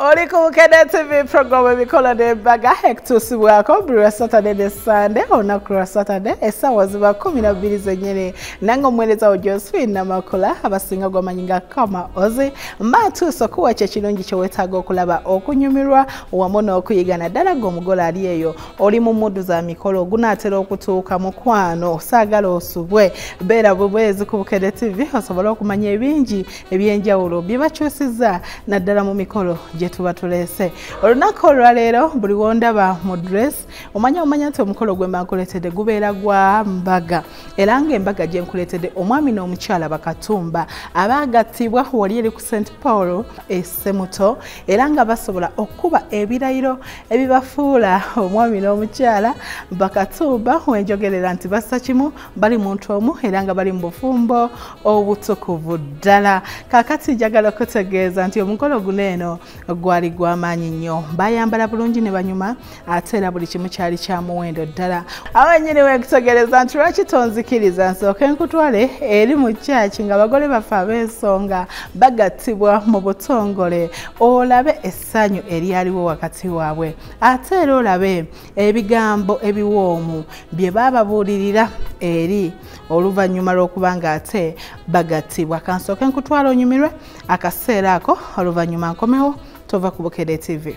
Oli kumukene TV program ebikola n'embaga ekutuusibwako buli lwa Saturday ne Sunday olunaku lwa Saturday essaawa ziba 12 zennyini nange omuweereza wo Josephine Namakula abasinga gwamanyi nga Kama Ozi mbaatuuse okuwa ekyo ekirungi kye weetaaga okulaba okunyumirwa wamu n'okuyiga naddala ng'omugole ali eyo oli mu muddu za mikolo gunaatera okutuuka mukwano saagala osubwe beera bubwezi ku Bukene TV osobole okumanya ebingi ebyenjawulo bye bakyusizza naddala mu mikolo gye tuba tuleese. Olunaku olwaleero buli wondaba mu dress omanya nti omukolo gwe mbankuleetedde gubeera gwa mbaga era ng'embaga gye nkuleetedde omwami n'omukyala bakatumba abaagattibwa wali eri ku St. Paul Essemuto era nga basobola okuba ebirayiro ebibafuula omwami n'omukyala bakatumba wenjogerera nti bassa kimu bali muntu omu era nga bali mu bufumbo obutukuvu ddala. Kaakati njagala okutegeeza nti omukolo guno eno gwali gw'amaanyi nnyo bayambala bulungi ne banyuma ate era buli kimu kyali kya muwendo ddala. Awo nnyini wenkutegeereza nti lwaki tonzikiriza nsooke nkutwale eri mu kyaki nga abagole baffe ab'ensonga bagattibwa mu butongole olabe essanyu eryaliwo wakati waabwe ate era olabe ebigambo ebiwoomu bye baababuulirira eri oluvannyuma lw'okuba nga ate bagattibwa. Kansooke nkutwala onyumirwe akaseera ako oluvannyuma nkomewo tova ku Bukene TV.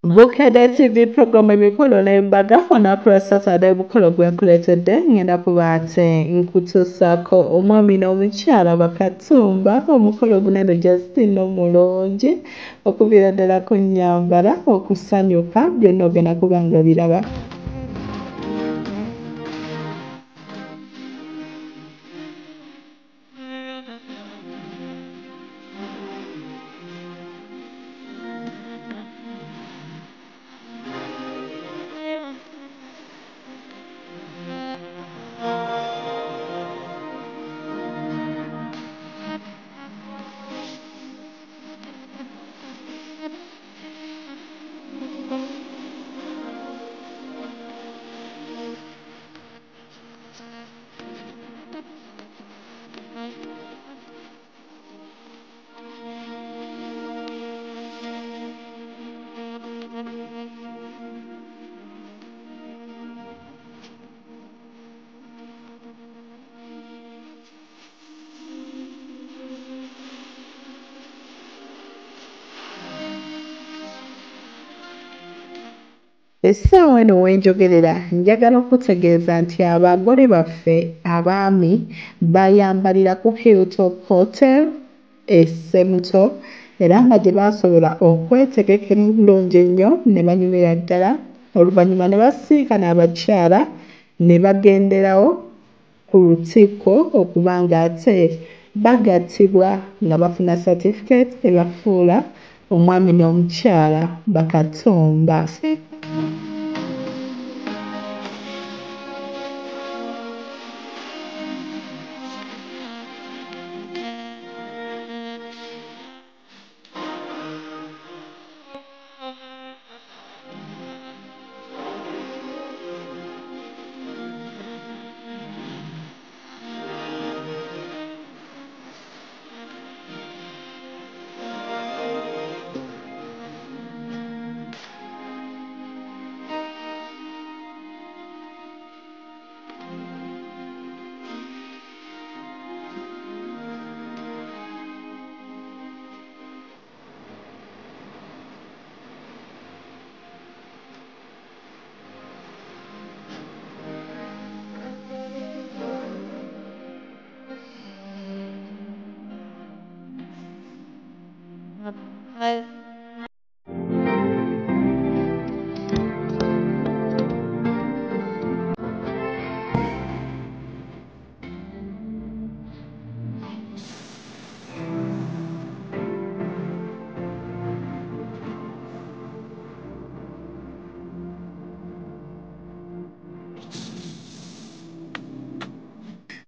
Bukene TV program ebikolo n'embaga olunaku lwa Saturday bukolo gwe nkuleetedde ngenda kuba ate nkutuusaako omwami n'omukyala bakatumba omukolo gunene Justin omulungi okuviira ddala ku nnyambala okusanyuka byonna ogenda kuba nga biraba. Essaawa eno wenjogerera njagala okutegeeza nti abagole baffe abaami bayambalira ku Hilltop Hotel Essemuto era nga gye basobola okwetegekera bulungi ennyo ne banyumira ddala oluvannyuma ne basinkana abakyala ne bagenderawo ku lutikko okuba nga ate bagattibwa nga bafuna certificate ebafuula omwami n'omukyala bakatumba.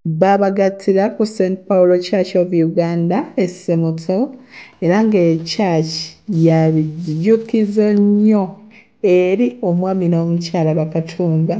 babagattira ku St. Paulo Church of Uganda Essemuto era ng'echurch yabijjukizo nnyo eri omwami n'omukyala Bakatumba.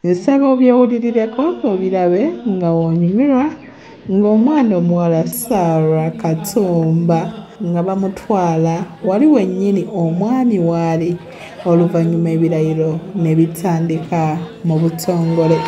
Nsaba obyewulirireko obirabe nga wonyumirwa ng'omwana omuwala Sarah Katumba nga bamutwala wali wennyini omwami waali oluvannyuma ebirayiro ne bitandika mu butongole.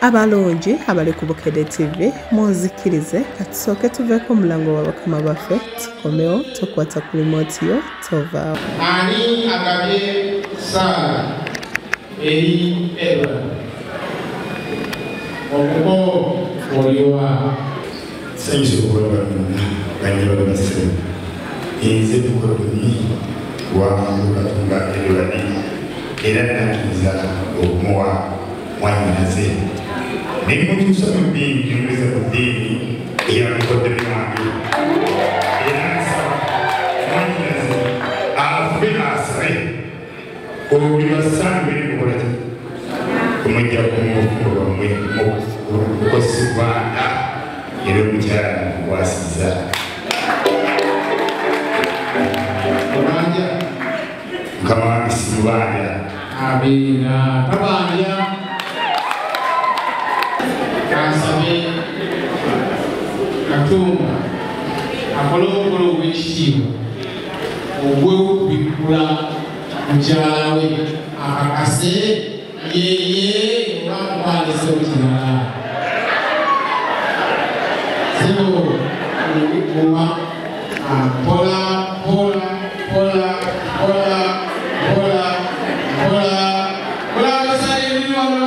Abalungi abali ku Bukedde TV munzikirize katusooke tuveeko omulango wa bakama baffe tukomewo tukwata ku remote yo tovaawo. Ani agabye Sarah eri Eva okuko oliwa senyiza okulaba banyaba basse nze tukoloni wangu Katumba Edward era nakkiriza okumuwa mwanyinaze nemutuusa mu ddiini nyumiriza ku ddiini eyamukodde bimange era nsaba mwanyinaze afube asabe buli basange biri kukola kumujja kumufumbo bamwe mukozesa era omukyala mukwasiza mukama wange simubanja Amina. Tabanja. Kansabe Katumba akolokolo w'ekitiibwa ogw'okubikula mukyala we akakase yeye olwamutwalise ekirala sebo olikuuma pola pola pola pola pola pola pola abasale ebirwano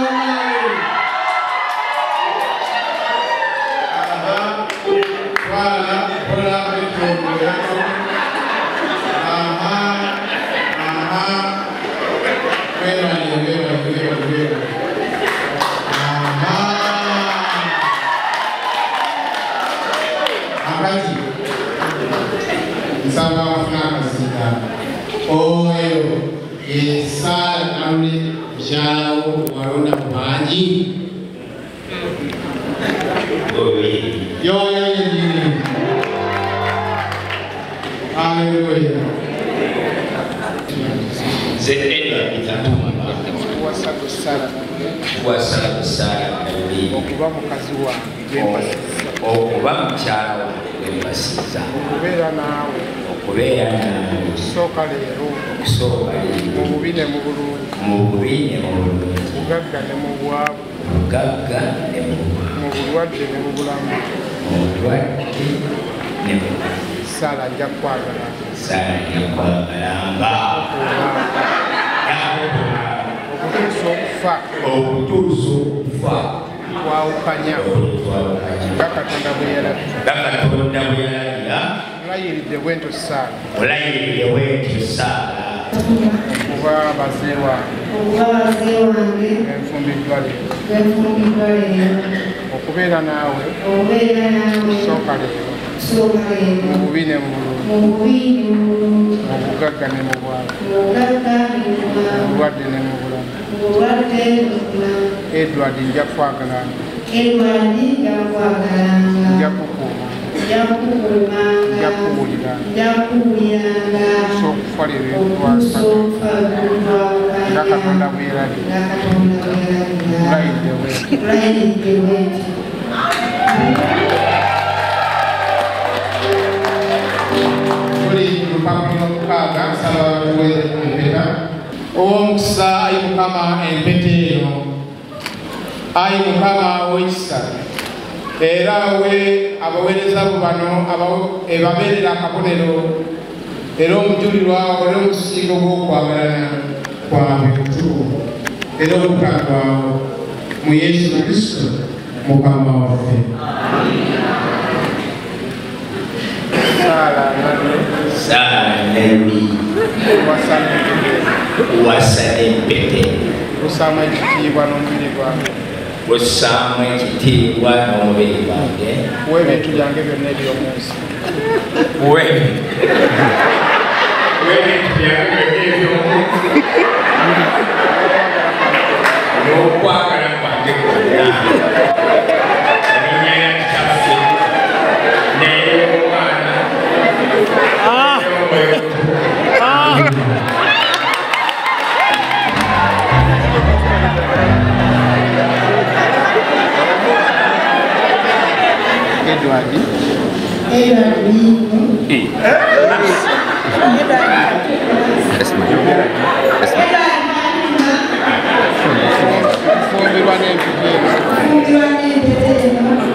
okuba mukazi wange okuba mukyala wange mbasiza okubeera naawe okusooka leero mu bubi ne mu bulungi bugagga ne mu bwavu mu bulwadde ne mu bulamu Saala nja kukwagalanga okutuusa okufa twawukanya nga Katonda bwe yalabira olayiridde bwentyo Saala okuba abazee wange enfumbiddwa leero okubeera naawe sooka leero mu bubi ne mu bulungi mu bugagga ne mu bwavu mu bulwadde ne mu bulamu Edward nja kukwagalanga nja kukuuma nja kuwuliranga okufa leero nga Katonda bwe yalabira tulayidde bwetyo omukisa ayi Mukama empete eno ayi Mukama ow'ekisa era we abaweereza bo bano ebabeerera akabonero era omujulirwa era omusingo gw'okwagalana kwabwe kutuufu era obutaggwaawo mu Yesu Kristo Mukama waffe. Saala Nelly wasa empete kusaamu ekitiibwa n'omubiri gwange kussaamu ekitiibwa n'omubiri gwange kuwa ebintu byange byonna eby'omu nsi n'okwagala kwange kwonna erinnya lya Kitaffe n'ery'Omwana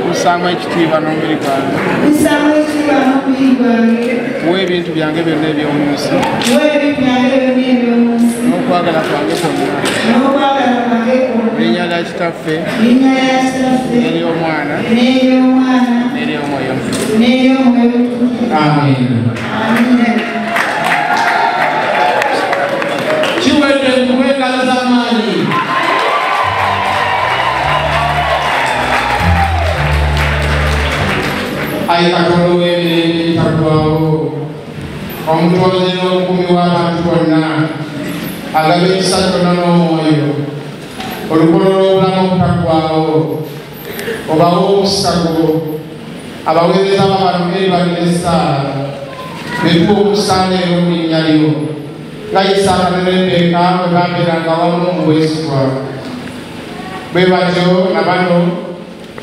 kusaamu ekitiibwa n'omubiri gwange kuwa ebintu byange byonna eby'omu nsi n'okwagala kwange kwonna erinnya lya Kitaffe n'ery'Omwana n'ery'Omwoyo Amen. Kiwedde kuwegala z'amaanyi. Ayi Katonda w'emirembe etaggwaawo omutonzi n'omukuumi w'abantu bonna agaba ekisa kyonna n'omwoyo olukolo lw'obulamu obutaggwaawo obawo omukisa gwo abaweereza b'abantu Edward ne Sarah betuwa omusaana ero mu linnya lyo nga Isaaka ne Rebeka bwe baabeeranga wamu mu bwesigwa bwe batyo na bano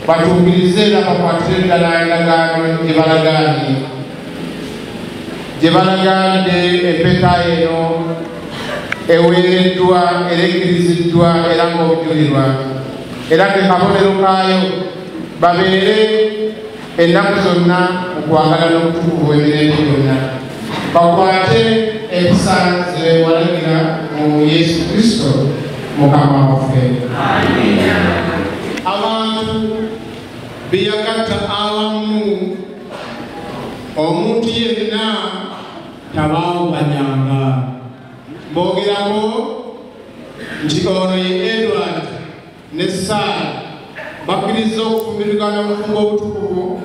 batuukirize era bakwatire ddala endagaano gye balagaanidde empeta eno eweereddwa era ekkiriziddwa era ng'obujulirwa era ke kabonero kaayo babeere ennaku zonna mu kwagala n'obutukuvu emirembe byonna bakwate empisa ze beewalagira mu Yesu Kristo Mukama waffe. Abantu beyagatta awamu omuntu yenna tabaawuganyanga bogerako nti ono ye Edward ne Sarah bakkiriza okufumbirigana obufumbo obutukuvu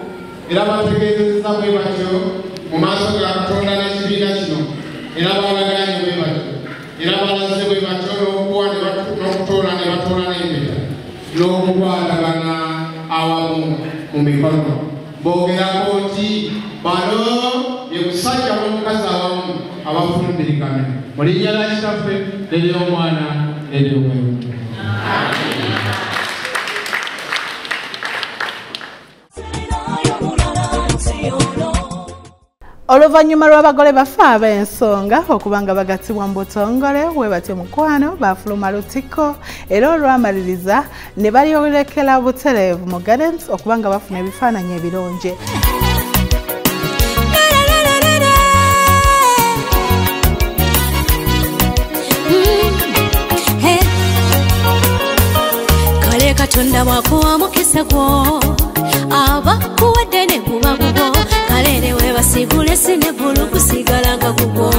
era bategeezezza bwe batyo mu maaso ga Katonda n'ekibiina kino era balagaanye bwe batyo era balaze bwe batyo n'okuwa n'okutoola ne batoola n'empeta n'okukwatagana awamu mu mikono boogerako nti bano ye musajja n'omukazi awamu abafumbirigana mu linnya lya Kitaffe n'ery'Omwana n'ery'Omwoyo. Oluvannyuma lw'abagole bafe ab'ensonga okubanga bagattibwa mu butongole we batyo mukwano bafuluma Lutiko era olwamaliriza ne balyolekera butereevu mu Gardens okubanga bafuna ebifaananyi ebirungi. Kale Katonda bw'akuwa mukisa gwo aba kuwadde ne guba gugwo kale ne webasigule sinegulu kusigala nga gugwo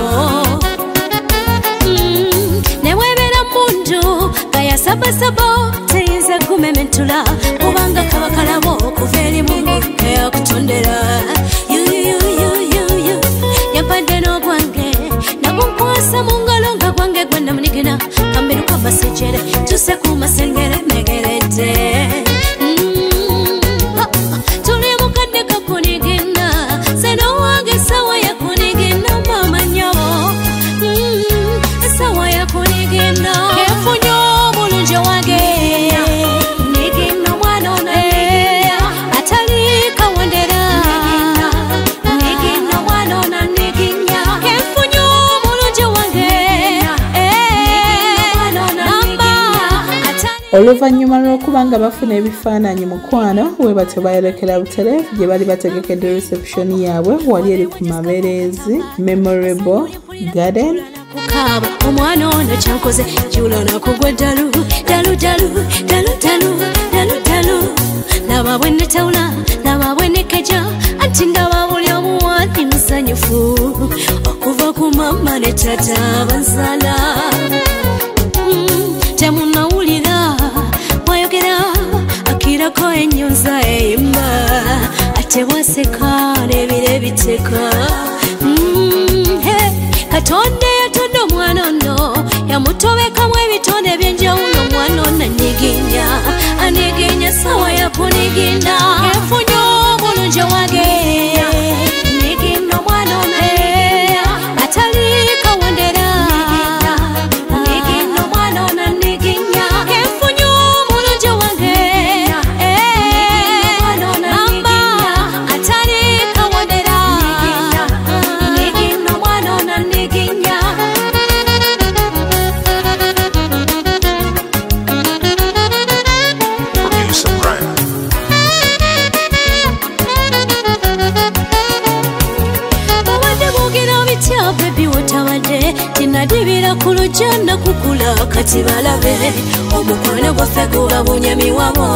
ne webeera mundu nga yasabasabo teyinza kumementula kubanga kaba kalabo okuva eri Mungu eyakutondera yampadde n'ogwange nagunkwasa mu ngalo nga gwange gwe namunigina kambiruka masejere tuse ku masengere negeredde Oluvannyuma lw'okubanga bafuna ebifaananyi mukwano we batyo bayolekera butereevu gye bali bategekedde reception yaabwe wali eri ku Mabereezi Memorable Garden. Omwana ono kyankoze julana kugwa dalu laba bwe netawula laba bwe nekeja anti ndaba buli omu wali musanyufu okuva ku mama ne tata abansala temunawulira wayogera akirako ennyonza eyimba ate bwaseka n'ebire biteka Katonda yatonda omwana ono yamutobekamu ebitonde by'enjawulo omwana ono anyiginya sawa yakuniginda efunye obulungi wange nyiginda omwana ono atali kawondera nyiginda omwana ono nyiginya efunye obulungi wange amba atali kawondera nyiginda omwana ono nyiginya tinadibira ku lujja kukula kati balabe omukwano gwaffe guba bunyami wabo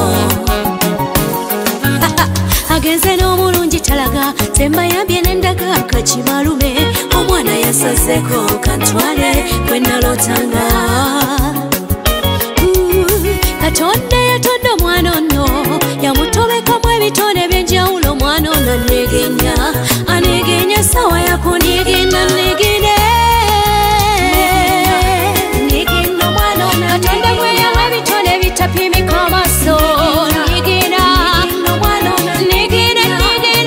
agenze n'omulungi talaga sembayambye nendaga kakibalume omwana yasazeko kantwale kwe nalotanga Katonda yatonda omwana ono yamutobekamu ebitonde by'enjawulo omwana ono anegenya sawa yakuniginda negine tapimika amaso nigina nigina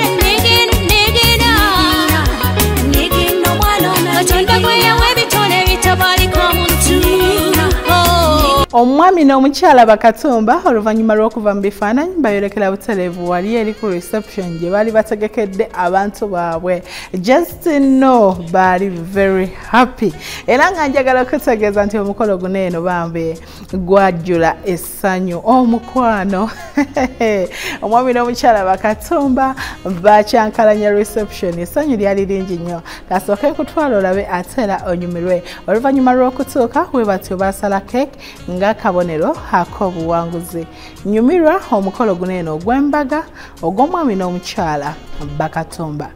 omwami n'omukyala bakatumba oluvannyuma lw'okuva mu bifaananyi bayolekera butelevu wali eri ku reception gye baali bategekedde abantu baabwe. Just know baali very happy era nga njagala okutegeeza nti omukolo guno eno bambi gwajjula essanyu omukwano. Omwami n'omukyala bakatumba bakyankalanya reception essanyu lyali lingi nnyo. Kasooke kutwala olabe ate era onyumirwe. Oluvannyuma lw'okutuuka we batyo baasala cake nga kabonero ak'obuwanguzi. Nyumirwa omukolo guno eno ogw'embaga ogw'omwami n'omukyala bakatumba.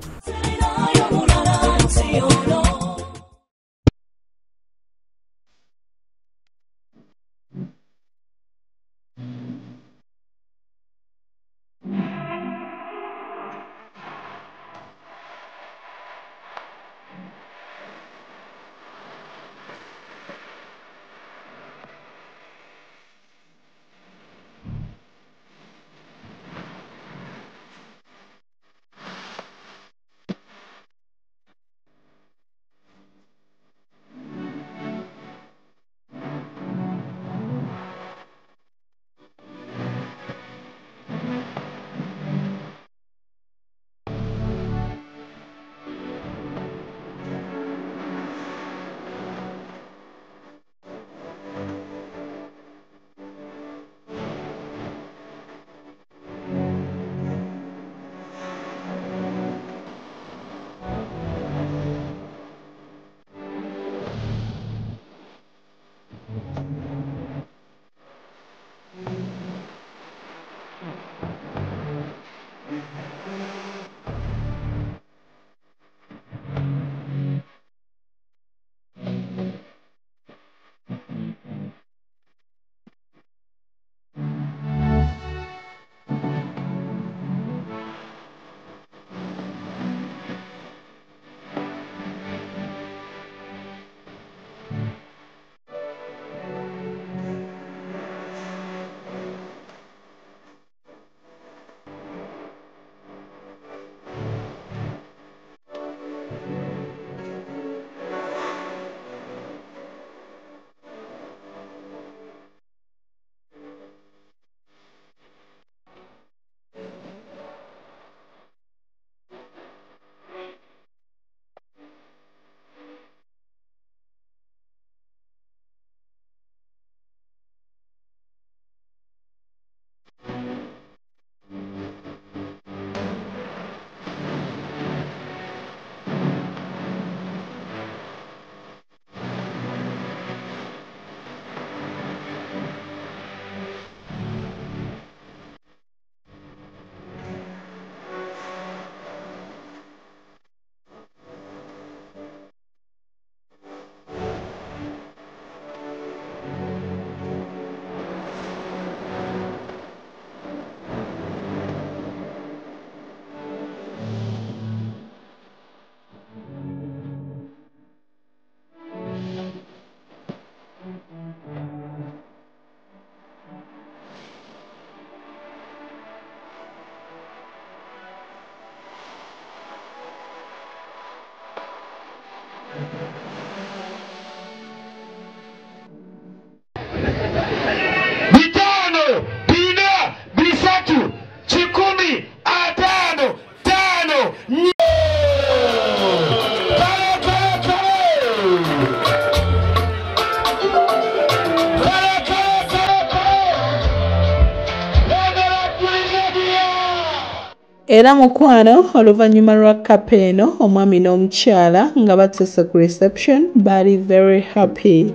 Era mukwano oluvannyuma lwa kapa eno omwami n'omukyala nga batuuse ku reception baali very happy.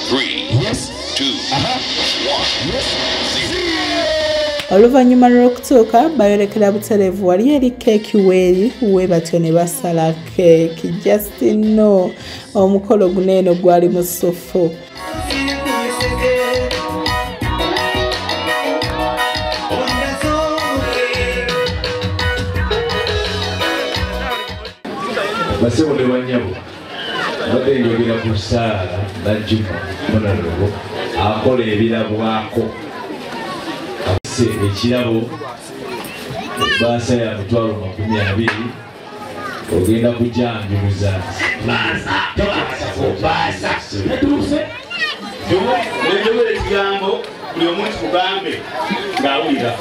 3, yes, 2, 1, yes, 0. Oluvannyuma lw'okutuuka bayolekera butereevu wali eri keeki weeri we batyo ne basala keeki just no omukolo guneeno gwali mu ssufu. Basebo ne banyabo badde njogera ku Saala Najjuma Munalugo akola ebirabwako ekirabo baasa ya mitwalo 20 ogenda kujanjuluza njogera ekigambo buli omuntu kugambe ng'awulira.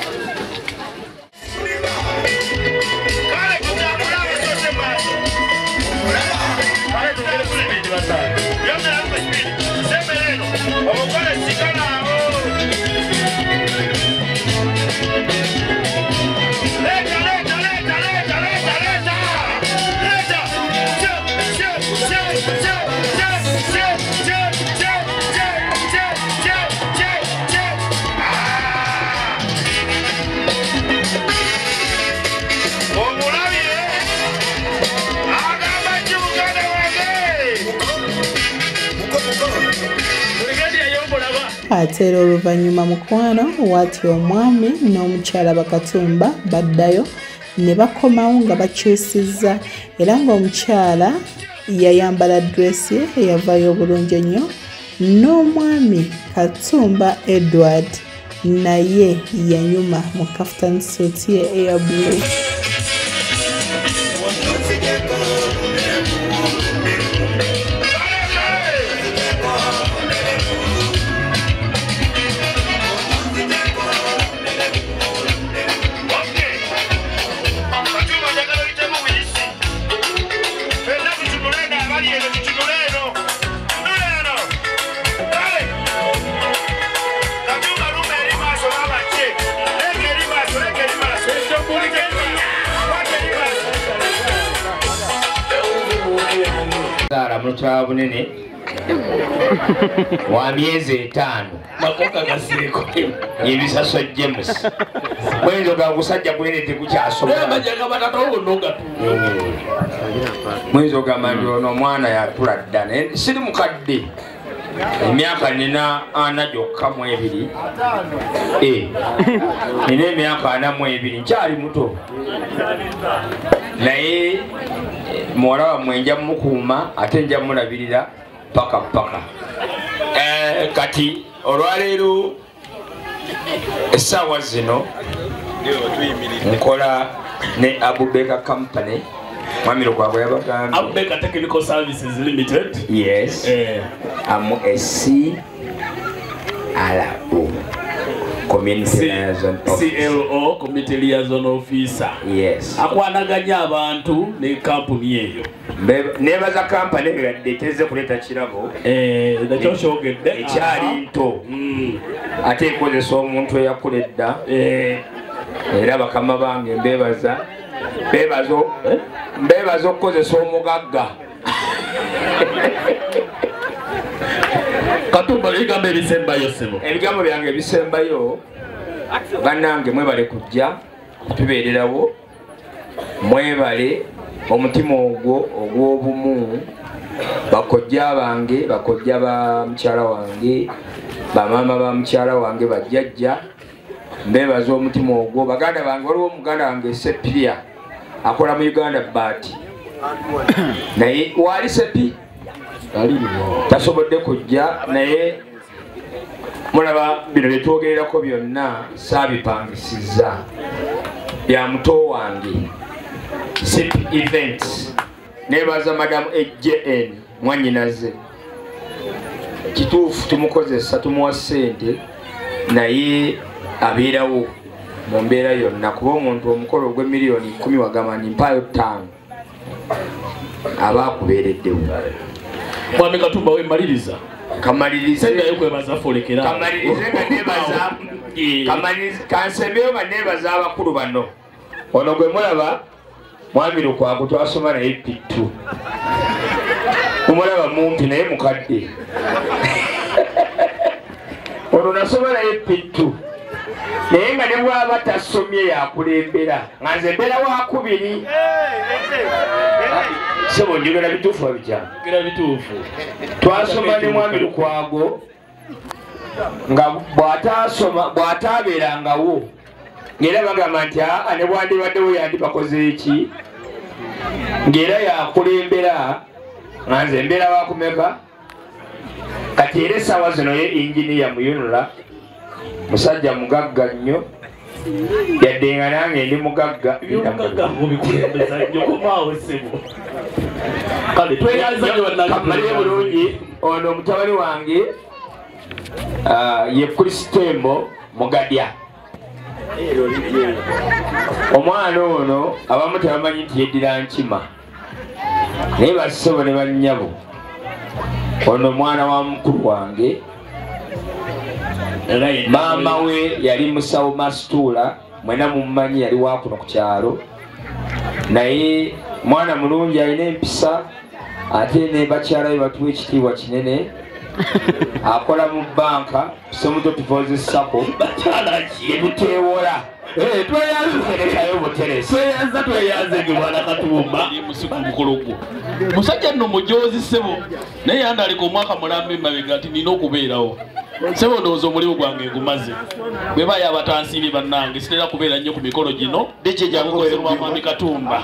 Ate era oluvannyuma mukwano waati omwami n'omukyala Bakatumba baddayo ne bakomawo nga bakyusizza era ng'omukyala yayambala dressi ye eyavaayo obulungi ennyo n'omwami Katumba Edward naye yanyuma mu kaftan suit ye eya blue. Mukyala bunene wa myezi 5 Makoka gasiriko Ebisaso James mwenzo ga kusajja gwene tekukyasobola bajaga batatowonoga mwenzo ga manjo no mwana yatula ddana siri mukadde emyaka nina ana gyokka mu 2 nina emyaka 4 mu 2 nkyali muto naye muwala wammwe nja mukuuma ate nja mulabirira paka kati olwaleero essaawa zino nkola ne Abubeka Company mwamiro gwabwe yabagambye Abubeka Technical Services Limited. Yes. I'm a CLO Community Liaison Officer. CLO Community Liaison Officer. Yes. Akwanaganya abantu ne kampuni eyo. Nebaza kampani yadeteze kuleta kirabo. Nakyo shogedde ekyali nto. Ate ekozesa omuntu eyakuledda. Era bakama bange mbebazo okukozesa omugagga. Katumba ebigambo ebisembayo sebo. Ebigambo byange ebisembayo bannange mwebale kujja tubeererawo, mwebale omutima ogwo ogw'obumu, bakojja bange, bakojja ba mukyala wange, bamaama ba mukyala wange, bajjajja, mbebaza omutima ogwo. Baganda bange, waliwo omuganda wange Sepiria akola mu Uganda Baati naye wali Sepi tasobodde kujja, naye mulaba bino byetwogererako byonna saabipangisiza bya muto wange Sepi Events. Nebaza Madam EJN mwanyinaze, kituufu tumukozesa, tumuwa ssente naye abeerawo mu mbeera yonna, kuba omuntu omukolo gwe miliyoni 10 wagamani mpayo 5 aba akubeereddewo. Mwami Katumba we maliriza. Kamalirize nayo kwebaza folekera. Kamalirize nga nebaza. Kamalirize kansembeyo nga nebaza abakulu bano. Ono gwe mulaba mwami Lukwago twasoma naye P2. Kumulaba mumpi naye mukadde. ono asobola epittu naye nga ne bw'aba tasomye yakulembera nga nze mbeera wakubiri sebo njogera bituufu wabikyamu twasoma ne mwami Lukwago nga bw'ataabeerangawo ng'era bagamba nti ne bwandibaddewo yandibakoze eki ng'era yakulembera nga nze mbeera wakumeka kati era essaawa zino ye inginiya muyunula musajja mugagga nnyo yadde nga nange ndi mugagga kamalire bulungi ono mutabani wange ye Kristo Mugadya omwana ono abamu tebamanyi nti yeddira nkima naye basebo ne bannyabo ono mwana wa mukulu wange maama we yali musawo Masituula mwena mumumanyi yali wakuno ku kyalo naye mwana mulungi alina empisa ate ne bakyala be batuwa ekitiibwa kinene akola mu banka somuto tuvoze sako yetuteewola tweyanzerekayo buteresi tweyanze mwana Katumba musiku mukolo gwo musajja nno mujozi sebo naye yandaliko omwaka mulambe mabega ati nina okubeerawo sebo ndowooza omulimu gwange ngumaze bwe baya abatansiibi bannange sitera kubeera nnyo ku mikolo gino jakukozerwa mwami Katumba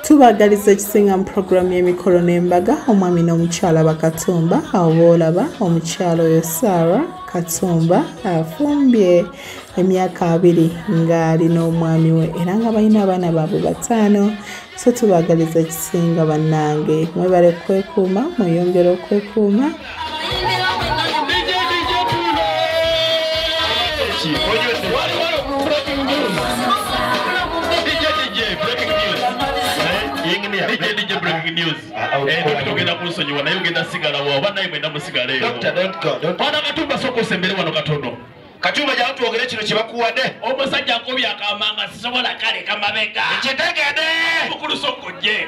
tubagaliza ekisinga mu programu y'emikolo n'embaga omwami n'omukyala Bakatumba awo boolaba omukyala oyo Sarah Katumba afumbye emyaka 2 ng'ali n'omwami we era nga balina abaana baabwe 5 so tubagaliza ekisinga bannange mwebale kwekuuma mweyongere okwekuuma DJ breaking news. Tugenda kunsonyiwa naye ogenda sigala wa oba naye mwenda musigala eyo. Bwana Katumba soko osembere wano katono. Katumba jya tuogere kino kye bakuwadde. Omusajja nkobya akamanga sisobola kale kamabega. Ekitegede. Mukulu soko gye.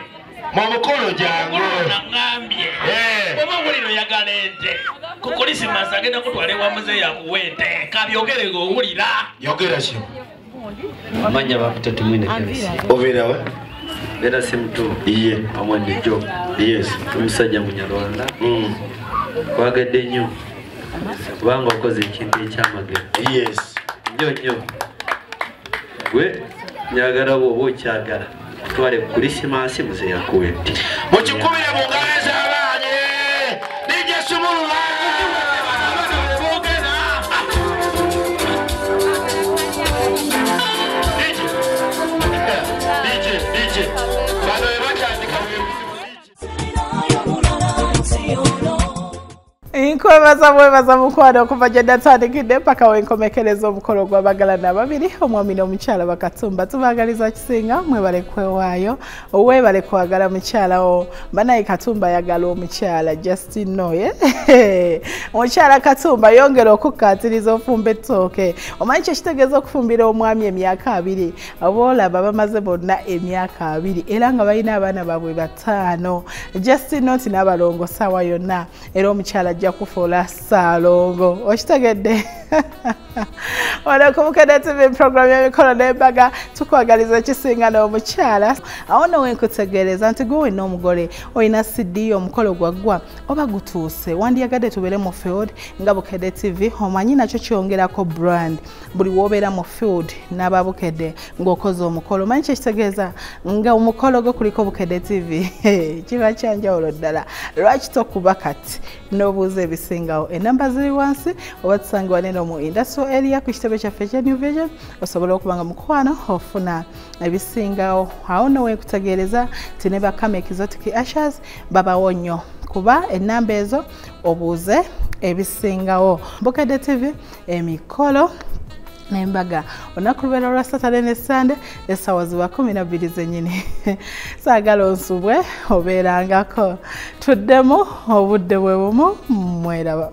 Mu mukolo gyange. Nangambye. Oba wuliro yagala ente. Ku Christmas agenda kutwala ewa muzeeyi akuwente. Kabyogere ng'owulira. Yogera ki? Amanya bapita tumwine kanisa. Obeera we? Bera simtu iye amwende jo yes tumusajja munyarwanda kwagadde nnyo kubanga okoze ekintu ekyamagero yes nnyo gwe nyagala bwoba okyagala twale ku Krismasi muze yakuwenti mukikubire mu ngalo z'abaanye DJ Sumulula Nkwebaza mukwano okuva gye natandikidde paka wenkomekereza omukolo gw'abagalana ababiri omwami n'omukyala Bakatumba tubagaliza kisinga mwebale kwewaayo owebale kwagala mukyalawo banaye Katumba yagala omukyala Justin Noye omukyala Katumba yongera okukkaatiriza ofumba ettooke omanyi kyo kitegeeza okufumbira omwami emyaka 2 aboolaba bamaze bonna emyaka 2 era nga balina abaana baabwe 5 Justin Noye n'abalongo ssaawa yonna era omukyala ajja kufuula Ssaalongo okitegedde wano ku Bukedde TV program y'emikolo n'embaga tukwagaliza ekisinga n'omukyala awo nawe nkutegeereza nti gwe wenna omugole olina CD omukolo gwaggwa oba gutuuse wandiyagadde tubeere mu field nga Bukedde TV omanyi nakyo kyongerako brand buli woobeera mu field n'aba Bukedde ng'okoze omukolo omanyi kyekitegeeza nga omukolo gwe kuliko Bukedde TV kiba kyanjawulo ddala lwaki tokuba kati n'obuuza ebisingawo enamba ziri wansi oba tusangibwa neno mu industrial area ku kitebe kyaffe ekya New Vision osobola okubanga mukwano ofuna ebisingawo awo nowe kutegeereza ti ne bakama exotic ushers babawo nnyo kuba ennamba ezo obuuze ebisingawo. Bukedde TV emikolo n'embaga olunaku lubeera olwa Saturday ne Sunday essaawa ziba 12 zennyini. Saagala onsubwe obeerangako tuddemu obudde bwe bumu mweraba.